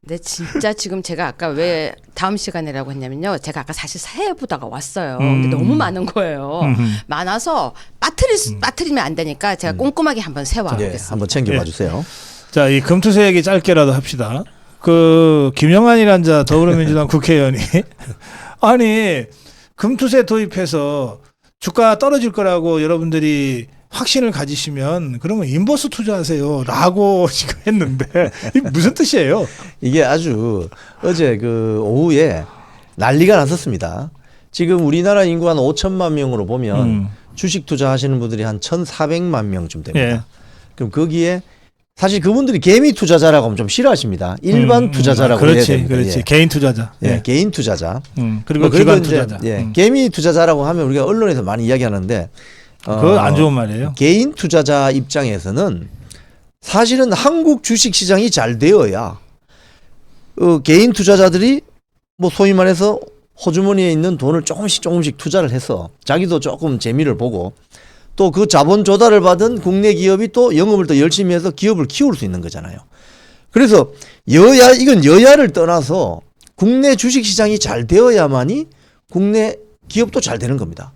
네, 진짜 지금 제가 아까 왜 다음 시간이라고 했냐면요. 제가 아까 사실 새해 보다가 왔어요. 근데 너무 많은 거예요. 많아서 빠뜨리면 안 되니까 제가 꼼꼼하게 한번 세워 네, 보겠습니다. 한번 챙겨봐 예. 주세요. 자, 이 금투세 얘기 짧게라도 합시다. 그 김영환이란 자 더불어민주당 국회의원이 아니 금투세 도입해서 주가 떨어질 거라고 여러분들이 확신을 가지시면 그러면 인버스 투자하세요라고 지금 했는데 이게 무슨 뜻이에요? 이게 아주 어제 그 오후에 난리가 났었습니다. 지금 우리나라 인구 한 5천만 명으로 보면 주식 투자하시는 분들이 한 1,400만 명쯤 됩니다. 예. 그럼 거기에 사실 그분들이 개미 투자자라고 하면 좀 싫어하십니다. 일반 투자자라고 해야 그렇지, 됩니다. 그렇지. 예. 개인 투자자. 예, 예. 개인 투자자. 그리고 그래도 기관 이제, 투자자. 예, 개미 투자자라고 하면 우리가 언론에서 많이 이야기하는데 그거 안 좋은 말이에요. 개인 투자자 입장에서는 사실은 한국 주식 시장이 잘 되어야 개인 투자자들이 뭐 소위 말해서 호주머니에 있는 돈을 조금씩 투자를 해서 자기도 조금 재미를 보고 또 그 자본 조달을 받은 국내 기업이 또 영업을 더 열심히 해서 기업을 키울 수 있는 거잖아요. 그래서 이건 여야를 떠나서 국내 주식 시장이 잘 되어야만이 국내 기업도 잘 되는 겁니다.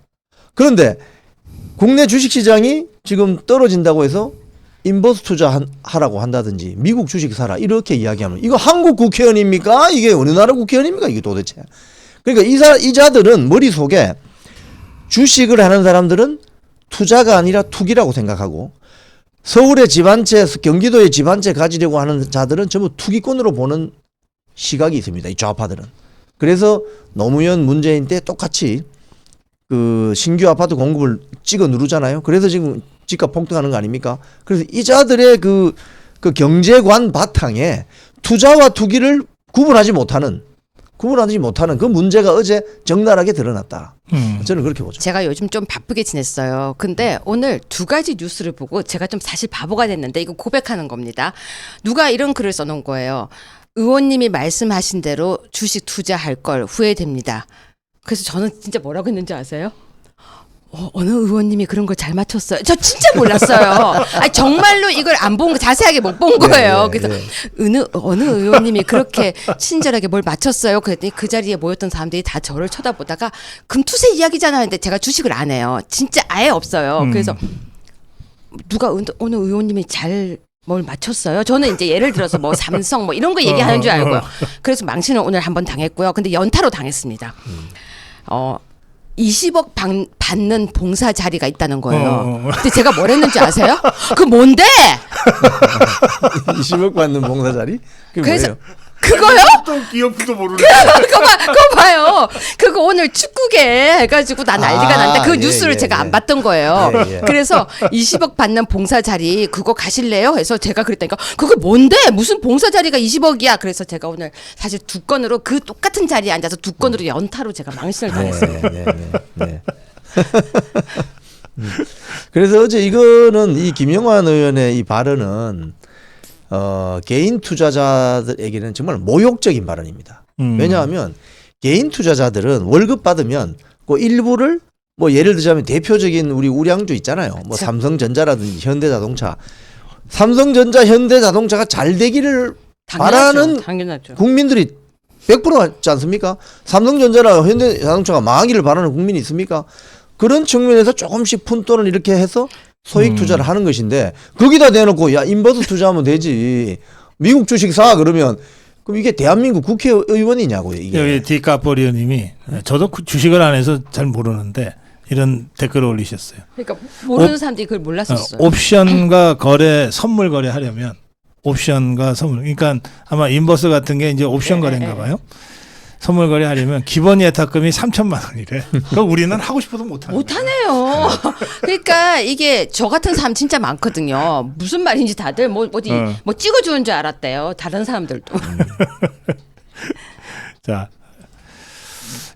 그런데 국내 주식 시장이 지금 떨어진다고 해서 인버스 투자하라고 한다든지 미국 주식 사라 이렇게 이야기하면 이거 한국 국회의원입니까? 이게 어느 나라 국회의원입니까? 이게 도대체. 그러니까 이자들은 머릿속에 주식을 하는 사람들은 투자가 아니라 투기라고 생각하고 서울의 집 한 채, 경기도의 집 한 채 가지려고 하는 자들은 전부 투기꾼으로 보는 시각이 있습니다. 이 좌파들은. 그래서 노무현 문재인 때 똑같이 그 신규 아파트 공급을 찍어 누르잖아요. 그래서 지금 집값 폭등하는 거 아닙니까? 그래서 이자들의 그 경제관 바탕에 투자와 투기를 구분하지 못하는 그 문제가 어제 적나라하게 드러났다. 저는 그렇게 보죠. 제가 요즘 좀 바쁘게 지냈어요. 근데 오늘 두 가지 뉴스를 보고 제가 좀 사실 바보가 됐는데 이거 고백하는 겁니다. 누가 이런 글을 써놓은 거예요. 의원님이 말씀하신 대로 주식 투자할 걸 후회됩니다. 그래서 저는 진짜 뭐라고 했는지 아세요? 어느 의원님이 그런 걸 잘 맞췄어요. 저 진짜 몰랐어요. 아니, 정말로 이걸 안 본 거 자세하게 못 본 거예요. 그래서 어느 의원님이 그렇게 친절하게 뭘 맞췄어요. 그랬더니 그 자리에 모였던 사람들이 다 저를 쳐다보다가 금투세 이야기잖아요. 근데 제가 주식을 안 해요. 진짜 아예 없어요. 그래서 누가 어느 의원님이 뭘 맞췄어요? 저는 이제 예를 들어서 뭐 삼성 뭐 이런 거 얘기하는 줄 알고요. 그래서 망신을 오늘 한번 당했고요. 근데 연타로 당했습니다. 20억 받는 봉사 자리가 있다는 거예요. 근데 제가 뭘 했는지 아세요? 그 뭔데? 20억 받는 봉사 자리? 그게 그래서 뭐예요? 그거요? 또 기업도 모르는. 그거 봐요. 그거 오늘 축구계 해가지고 나 난리가 난다. 그 예, 뉴스를 예, 제가 예. 안 봤던 거예요. 예, 예. 그래서 20억 받는 봉사 자리 그거 가실래요? 해서 제가 그랬다니까 그거 뭔데? 무슨 봉사 자리가 20억이야? 그래서 제가 오늘 사실 두 건으로 그 똑같은 자리에 앉아서 두 건으로 연타로 제가 망신을 당했어요. 네. 그래서 어제 이거는 이 김영환 의원의 이 발언은 개인 투자자들에게는 정말 모욕적인 발언입니다. 왜냐하면 개인 투자자들은 월급 받으면 그 일부를 뭐 예를 들자면 대표적인 우리 우량주 있잖아요. 뭐 그쵸. 삼성전자라든지 현대자동차. 삼성전자, 현대자동차가 잘 되기를 바라는 당연하죠. 국민들이 100% 맞지 않습니까? 삼성전자나 현대자동차가 망하기를 바라는 국민이 있습니까? 그런 측면에서 조금씩 푼돈을 이렇게 해서 소액 투자를 하는 것인데 거기다 대놓고 야 인버스 투자하면 되지 미국 주식 사 그러면 그럼 이게 대한민국 국회의원이냐고요 이게. 여기 디카포리 의원님이 저도 주식을 안 해서 잘 모르는데 이런 댓글을 올리셨어요. 그러니까 모르는 사람들이 그걸 몰랐었어요. 옵션과 거래, 선물 거래하려면 옵션과 선물. 그러니까 아마 인버스 같은 게 이제 옵션 거래인가 봐요. 선물 거래하려면 기본 예탁금이 3천만 원이래. 그럼 우리는 하고 싶어도 못하는 거야. 못하네요. 그러니까 이게 저 같은 사람 진짜 많거든요. 무슨 말인지 다들 뭐 어디 뭐 찍어주는 줄 알았대요. 다른 사람들도. 자,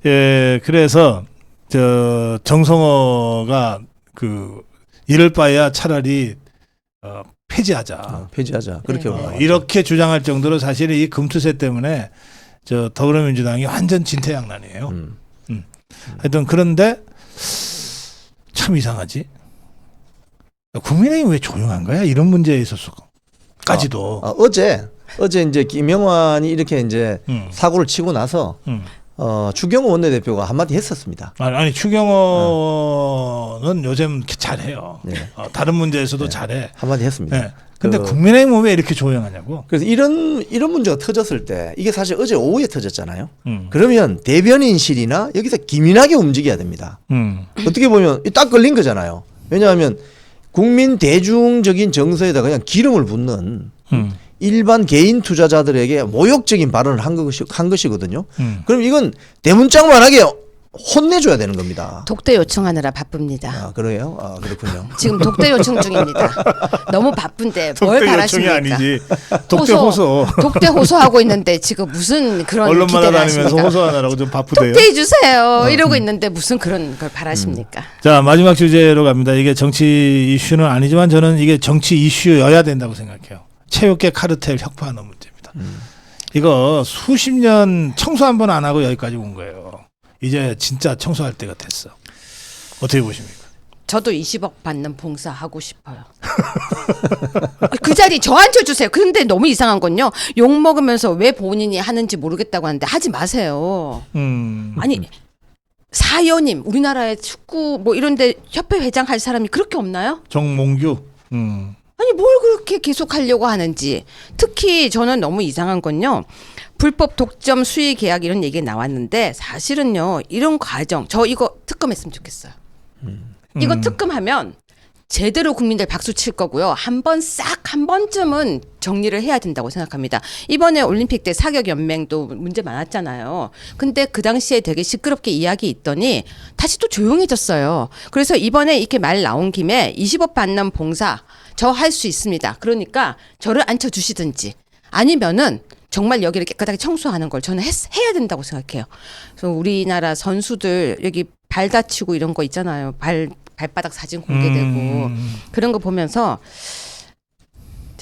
예, 그래서 저 정성호가 그 이럴 바에야 차라리 폐지하자. 폐지하자. 그렇게 올라왔죠. 이렇게 주장할 정도로 사실 이 금투세 때문에 저 더불어민주당이 완전 진퇴양난이에요. 하여튼 그런데 참 이상하지. 국민의힘 왜 조용한 거야? 이런 문제에 있어서까지도. 어제 이제 김영환이 이렇게 이제 사고를 치고 나서 추경호 원내대표가 한마디 했었습니다. 아니 추경호는 요즘 잘해요. 네. 다른 문제에서도 잘해. 한마디 했습니다. 네. 근데 국민의힘은 왜 이렇게 조용하냐고. 그래서 이런 문제가 터졌을 때 이게 사실 어제 오후에 터졌잖아요. 그러면 대변인실이나 여기서 기민하게 움직여야 됩니다. 어떻게 보면 딱 걸린 거잖아요. 왜냐하면 국민 대중적인 정서에다 그냥 기름을 붓는 일반 개인 투자자들에게 모욕적인 발언을 한 것이거든요. 그럼 이건 대문짝만하게 혼내줘야 되는 겁니다. 독대 요청하느라 바쁩니다. 아, 그래요? 아, 그렇군요. 지금 독대 요청 중입니다. 너무 바쁜데 뭘 독대 요청이 바라십니까? 아니지. 독대 호소. 독대 호소하고 있는데 지금 무슨 그런 언론마다 기대를 다니면서 하십니까? 호소하느라고 좀 바쁘대요. 독대해 주세요. 이러고 있는데 무슨 그런 걸 바라십니까? 자, 마지막 주제로 갑니다. 이게 정치 이슈는 아니지만 저는 이게 정치 이슈여야 된다고 생각해요. 체육계 카르텔 혁파하는 문제입니다. 이거 수십 년 청소 한 번 안 하고 여기까지 온 거예요. 이제 진짜 청소할 때가 됐어. 어떻게 보십니까? 저도 20억 받는 봉사 하고 싶어요. 그 자리 저 앉혀주세요. 그런데 너무 이상한 건요. 욕 먹으면서 왜 본인이 하는지 모르겠다고 하는데 하지 마세요. 아니 사연님 우리나라의 축구 뭐 이런데 협회 회장 할 사람이 그렇게 없나요? 정몽규. 아니 뭘 그렇게 계속 하려고 하는지. 특히 저는 너무 이상한 건요. 불법 독점 수의 계약 이런 얘기가 나왔는데 사실은요. 이런 과정 저 이거 특검했으면 좋겠어요. 이거 특검하면 제대로 국민들 박수 칠 거고요. 한 번쯤은 정리를 해야 된다고 생각합니다. 이번에 올림픽 때 사격연맹도 문제 많았잖아요. 근데 그 당시에 되게 시끄럽게 이야기 있더니 다시 또 조용해졌어요. 그래서 이번에 이렇게 말 나온 김에 20억 받는 봉사 저 할 수 있습니다. 그러니까 저를 앉혀주시든지 아니면은 정말 여기를 깨끗하게 청소하는 걸 저는 해야 된다고 생각해요. 그래서 우리나라 선수들 여기 발 다치고 이런 거 있잖아요. 발바닥 사진 공개되고 그런 거 보면서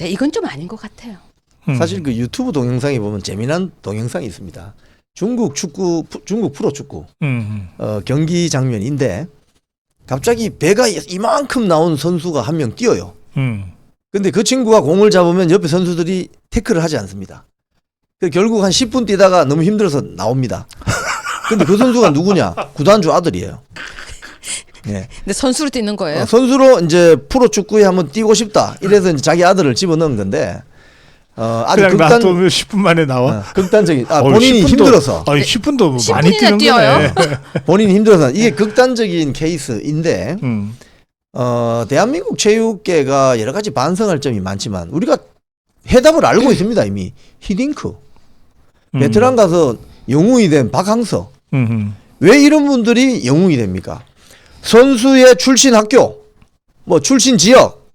이건 좀 아닌 것 같아요. 사실 그 유튜브 동영상에 보면 재미난 동영상이 있습니다. 중국 프로축구 경기 장면인데 갑자기 배가 이만큼 나온 선수가 한 명 뛰어요. 근데 그 친구가 공을 잡으면 옆에 선수들이 태클을 하지 않습니다. 결국 한 10분 뛰다가 너무 힘들어서 나옵니다. 근데 그 선수가 누구냐? 구단주 아들이에요. 네. 근데 선수로 뛰는 거예요? 선수로 이제 프로축구에 한번 뛰고 싶다. 이래서 이제 자기 아들을 집어넣은 건데 아주 그냥 놔두면 10분 만에 나와. 극단적인 본인이 10분도, 힘들어서. 아니 10분도 10분이나 많이 뛰는 뛰어요? 거네. 본인이 힘들어서 이게 극단적인 케이스인데 대한민국 체육계가 여러 가지 반성할 점이 많지만 우리가 해답을 알고 있습니다. 이미 히딩크 베테랑 가서 영웅이 된 박항서 왜 이런 분들이 영웅이 됩니까? 선수의 출신 학교, 뭐 출신 지역,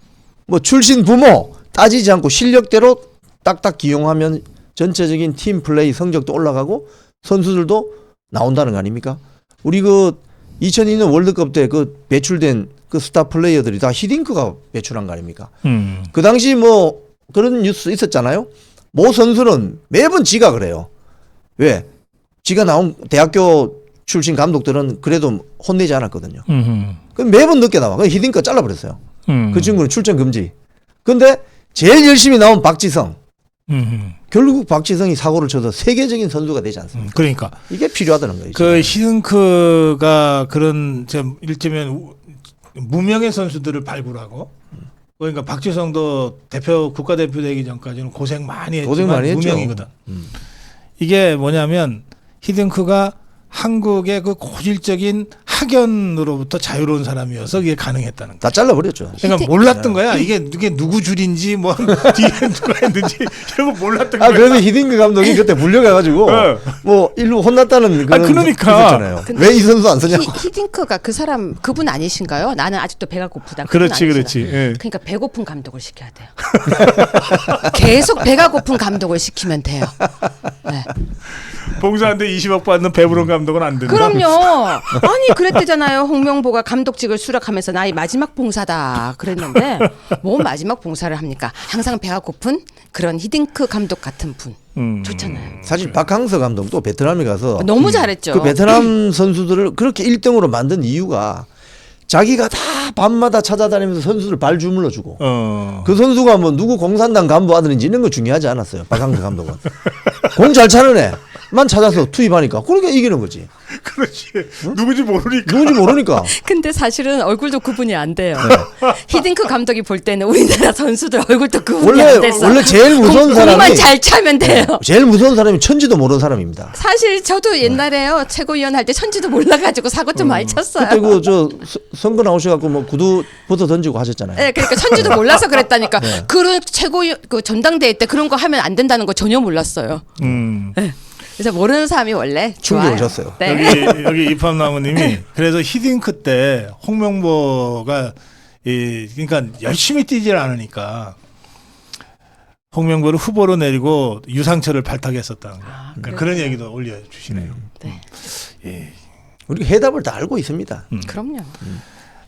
뭐 출신 부모 따지지 않고 실력대로 딱딱 기용하면 전체적인 팀 플레이 성적도 올라가고 선수들도 나온다는 거 아닙니까? 우리 그 2002년 월드컵 때 그 배출된 그 스타 플레이어들이 다 히딩크가 배출한 거 아닙니까? 그 당시 뭐 그런 뉴스 있었잖아요. 모 선수는 매번 지가 그래요. 왜? 지가 나온 대학교 출신 감독들은 그래도 혼내지 않았거든요. 그럼 매번 늦게 나와. 그래서 히딩크가 잘라버렸어요. 그 친구는 출전 금지. 근데 제일 열심히 나온 박지성. 결국 박지성이 사고를 쳐서 세계적인 선수가 되지 않습니까? 그러니까 이게 필요하다는 거죠. 그 히딩크가 그런 일제면 무명의 선수들을 발굴하고 그러니까 박지성도 국가대표 되기 전까지는 고생 많이 했지만 무명이거든. 이게 뭐냐면 히딩크가 한국의 그 고질적인 학연으로부터 자유로운 사람이어서 그게 가능했다는 거야. 다 잘라버렸죠. 그러니까 몰랐던 거야. 이게 누구 줄인지 뭐 뒤에 누가 했는지 이런 거 몰랐던 거야. 그래서 히딩크 감독이 그때 물려가가지고 뭐 일로 혼났다는 그런 그러니까. 있었잖아요. 왜 이 선수 안 쓰냐고. 히딩크가 그분 아니신가요? 나는 아직도 배가 고프다. 그렇지, 그분 그렇지. 아니시다. 예. 그러니까 배고픈 감독을 시켜야 돼요. 계속 배가 고픈 감독을 시키면 돼요. 네. 봉사한테 20억 받는 배부른 감독은 안 된다. 그럼요. 아니 그랬대잖아요. 홍명보가 감독직을 수락하면서 나의 마지막 봉사다 그랬는데 뭐 마지막 봉사를 합니까? 항상 배가 고픈 그런 히딩크 감독 같은 분 좋잖아요. 사실 박항서 감독도 베트남에 가서 너무 잘했죠. 그 베트남 선수들을 그렇게 1등으로 만든 이유가 자기가 다 밤마다 찾아다니면서 선수들 발 주물러 주고 그 선수가 뭐 누구 공산당 간부 아들인지 이런 거 중요하지 않았어요. 박항서 감독은 공 잘 차는 애만 찾아서 투입하니까 그러니까 이기는 거지. 그렇지. 누구지 모르니까. 누군지 모르니까. 근데 사실은 얼굴도 구분이 안 돼요. 히딩크 감독이 볼 때는 우리나라 선수들 얼굴도 구분이 안 됐어. 원래 제일 무서운 사람이 공만 잘 차면 돼요. 제일 무서운 사람이 천지도 모르는 사람입니다. 사실 저도 옛날에요 최고위원 할 때 천지도 몰라가지고 사고 좀 많이 쳤어요. 그때 그 저 선거 나오셔갖고 뭐 구두 벗어 던지고 하셨잖아요. 네, 그러니까 천지도 몰라서 그랬다니까. 그런 최고위원 그 전당대회 때 그런 거 하면 안 된다는 거 전혀 몰랐어요. 네. 그래서 모르는 사람이 원래 충격 좋아요. 오셨어요. 네. 여기 입함나무님이 그래서 히딩크 때 홍명보가 그러니까 열심히 뛰질 않으니까 홍명보를 후보로 내리고 유상철을 발탁했었다는 거예요. 그러니까 그런 얘기도 올려주시네요. 네. 예. 우리가 해답을 다 알고 있습니다. 그럼요.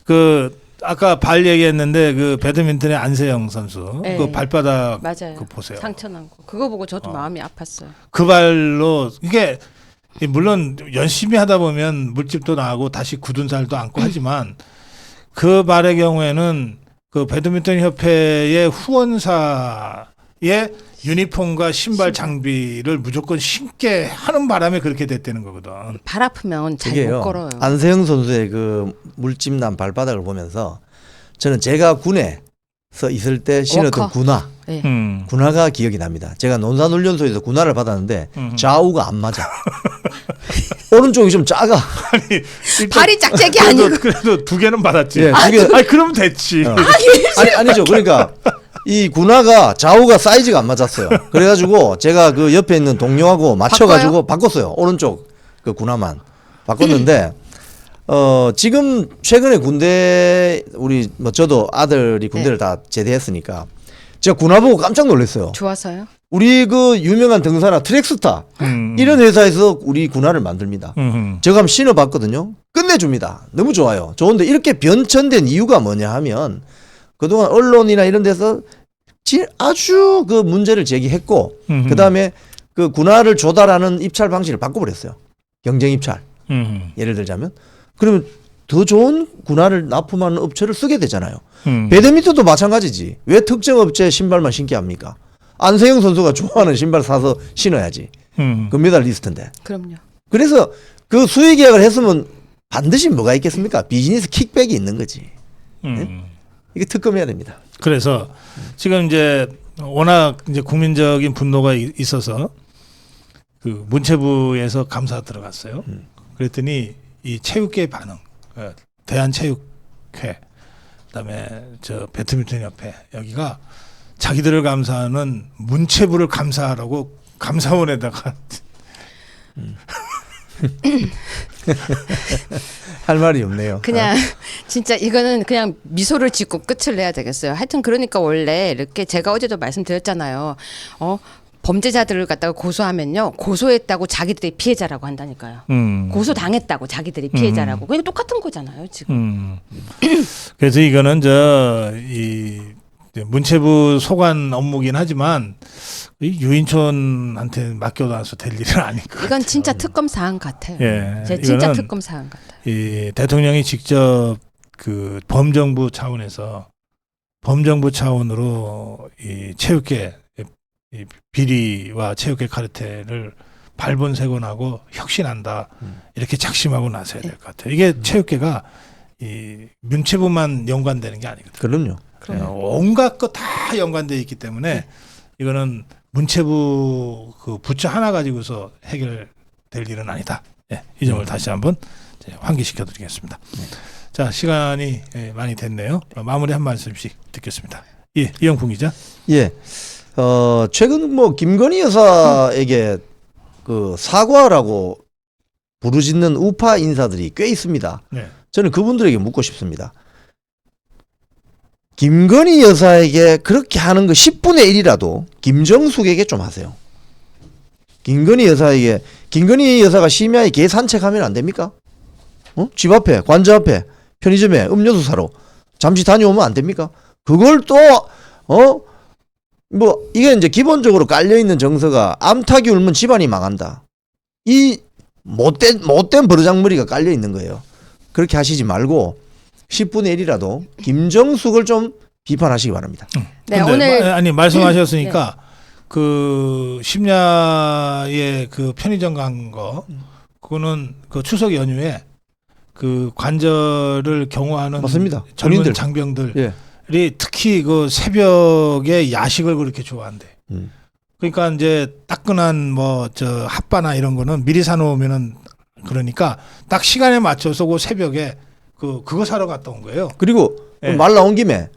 그 아까 발 얘기했는데 그 배드민턴의 안세영 선수 네. 그 발바닥 맞아요. 그 보세요. 상처 난 거. 그거 보고 저도 마음이 아팠어요. 그 발로 이게 물론 열심히 하다 보면 물집도 나고 다시 굳은 살도 않고 하지만 그 발의 경우에는 그 배드민턴 협회의 후원사의 유니폼과 신발 장비를 무조건 신게 하는 바람에 그렇게 됐다는 거거든. 발 아프면 잘 못 이게요. 걸어요. 안세영 선수의 그 물집난 발바닥을 보면서 저는 제가 군에서 있을 때 신었던 워커. 군화, 네. 군화가 기억이 납니다. 제가 논산훈련소에서 군화를 받았는데 좌우가 안 맞아. 오른쪽이 좀 작아. 발이 짝짝이 그래도, 아니고. 그래도 두 개는 받았지. 예, 두 개. 아니 그러면 됐지. 아니죠. 그러니까 이 군화가 좌우가 사이즈가 안 맞았어요. 그래가지고 제가 그 옆에 있는 동료하고 맞춰가지고 바꿨어요. 오른쪽 그 군화만 바꿨는데 지금 최근에 군대 우리 뭐 저도 아들이 군대를 다 제대했으니까 제가 군화 보고 깜짝 놀랐어요. 좋아서요? 우리 그 유명한 등산화 트랙스타 이런 회사에서 우리 군화를 만듭니다. 제가 한번 신어봤거든요. 끝내줍니다. 너무 좋아요. 좋은데 이렇게 변천된 이유가 뭐냐 하면 그동안 언론이나 이런 데서 아주 그 문제를 제기했고 그 다음에 그 군화를 조달하는 입찰 방식을 바꿔버렸어요. 경쟁 입찰. 예를 들자면 그러면 더 좋은 군화를 납품하는 업체를 쓰게 되잖아요. 배드민턴도 마찬가지지. 왜 특정 업체 신발만 신게 합니까? 안세영 선수가 좋아하는 신발 사서 신어야지. 금메달리스트인데. 그럼요. 그래서 그 수의 계약을 했으면 반드시 뭐가 있겠습니까? 비즈니스 킥백이 있는 거지. 네? 이게 특검해야 됩니다. 그래서 지금 이제 워낙 이제 국민적인 분노가 있어서 그 문체부에서 감사 들어갔어요. 그랬더니 이 체육계 반응, 대한체육회, 그다음에 저 배드민턴 협회 여기가 자기들을 감사하는 문체부를 감사하라고 감사원에다가 할 말이 없네요. 그냥 진짜 이거는 그냥 미소를 짓고 끝을 내야 되겠어요. 하여튼 그러니까 원래 이렇게 제가 어제도 말씀드렸잖아요. 범죄자들을 갖다가 고소하면요. 고소했다고 자기들이 피해자라고 한다니까요. 고소당했다고 자기들이 피해자라고. 그냥 똑같은 거잖아요, 지금. 그래서 이거는 이 문체부 소관 업무긴 하지만 이 유인촌한테 맡겨놔서 될 일은 아닌 것 같아요. 이건 진짜 특검 사안 같아요. 예, 진짜 이거는 특검 사안 같아요. 이 대통령이 직접 그 범정부 차원에서 범정부 차원으로 이 체육계 이 비리와 체육계 카르텔을 발본색원하고 혁신한다 이렇게 작심하고 나서야 될 것 같아요. 이게 체육계가 이 문체부만 연관되는 게 아니거든요. 그럼요. 온갖 거 다 연관되어 있기 때문에 이거는 문체부 그 부처 하나 가지고서 해결될 일은 아니다. 이 점을 다시 한번 환기시켜드리겠습니다. 자, 시간이 많이 됐네요. 마무리 한 말씀씩 듣겠습니다. 예, 이영풍 기자. 예. 최근 뭐 김건희 여사에게 그 사과라고 부르짖는 우파 인사들이 꽤 있습니다. 네. 저는 그분들에게 묻고 싶습니다. 김건희 여사에게 그렇게 하는 거 10분의 1이라도 김정숙에게 좀 하세요. 김건희 여사가 심야에 개 산책하면 안 됩니까? 집 앞에, 관저 앞에, 편의점에 음료수 사러 잠시 다녀오면 안 됩니까? 그걸 또 뭐 이게 이제 기본적으로 깔려 있는 정서가 암탉이 울면 집안이 망한다. 이 못된 버르장머리가 깔려 있는 거예요. 그렇게 하시지 말고 10분의 1이라도 김정숙을 좀 비판하시기 바랍니다. 네, 근데 오늘 말씀하셨으니까 그 심야에 그 편의점 간 거 그거는 그 추석 연휴에 그 관절을 경호하는 맞습니다. 젊은 군인들. 장병들이 예. 특히 그 새벽에 야식을 그렇게 좋아한대. 그러니까 이제 따끈한 뭐 저 핫바나 이런 거는 미리 사놓으면은 그러니까 딱 시간에 맞춰서 그 새벽에 그거 사러 갔다 온 거예요. 그리고 예. 말 나온 김에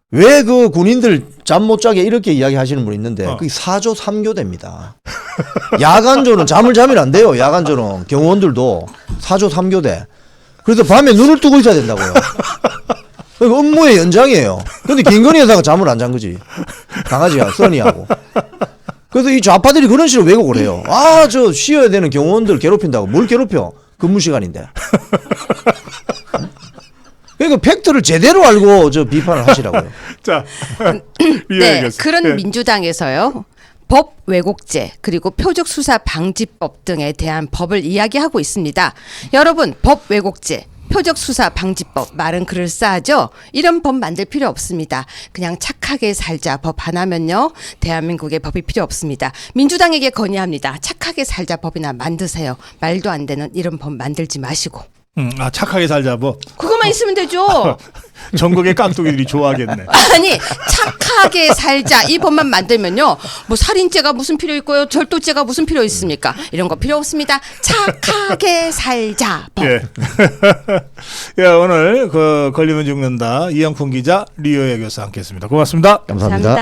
왜 그 군인들 잠 못 자게 이렇게 이야기하시는 분이 있는데 그게 4조 3교대입니다. 야간조는 잠을 자면 안 돼요. 야간조는 경호원들도 4조 3교대. 그래서 밤에 눈을 뜨고 있어야 된다고요. 그러니까 업무의 연장이에요. 근데 김건희 여사가 잠을 안 잔 거지. 강아지가 써니하고. 그래서 이 좌파들이 그런 식으로 왜곡을 해요. 아, 저 쉬어야 되는 경호원들 괴롭힌다고. 뭘 괴롭혀? 근무 시간인데. 그러니까 팩트를 제대로 알고 저 비판을 하시라고요. 자, 네, 그런 민주당에서요. 법 왜곡죄 그리고 표적 수사 방지법 등에 대한 법을 이야기하고 있습니다. 여러분, 법 왜곡죄 표적 수사 방지법 말은 그럴싸하죠. 이런 법 만들 필요 없습니다. 그냥 착하게 살자 법 하나면요. 대한민국에 법이 필요 없습니다. 민주당에게 건의합니다. 착하게 살자 법이나 만드세요. 말도 안 되는 이런 법 만들지 마시고. 착하게 살자 뭐 그것만 있으면 되죠. 전국의 깍두기들이 좋아하겠네. 아니, 착하게 살자 이 법만 만들면요. 뭐 살인죄가 무슨 필요 있고요. 절도죄가 무슨 필요 있습니까? 이런 거 필요 없습니다. 착하게 살자 법. 예. 예, 오늘 그 걸리면 죽는다 이영풍 기자, 류효혜 교수 함께했습니다. 고맙습니다. 감사합니다.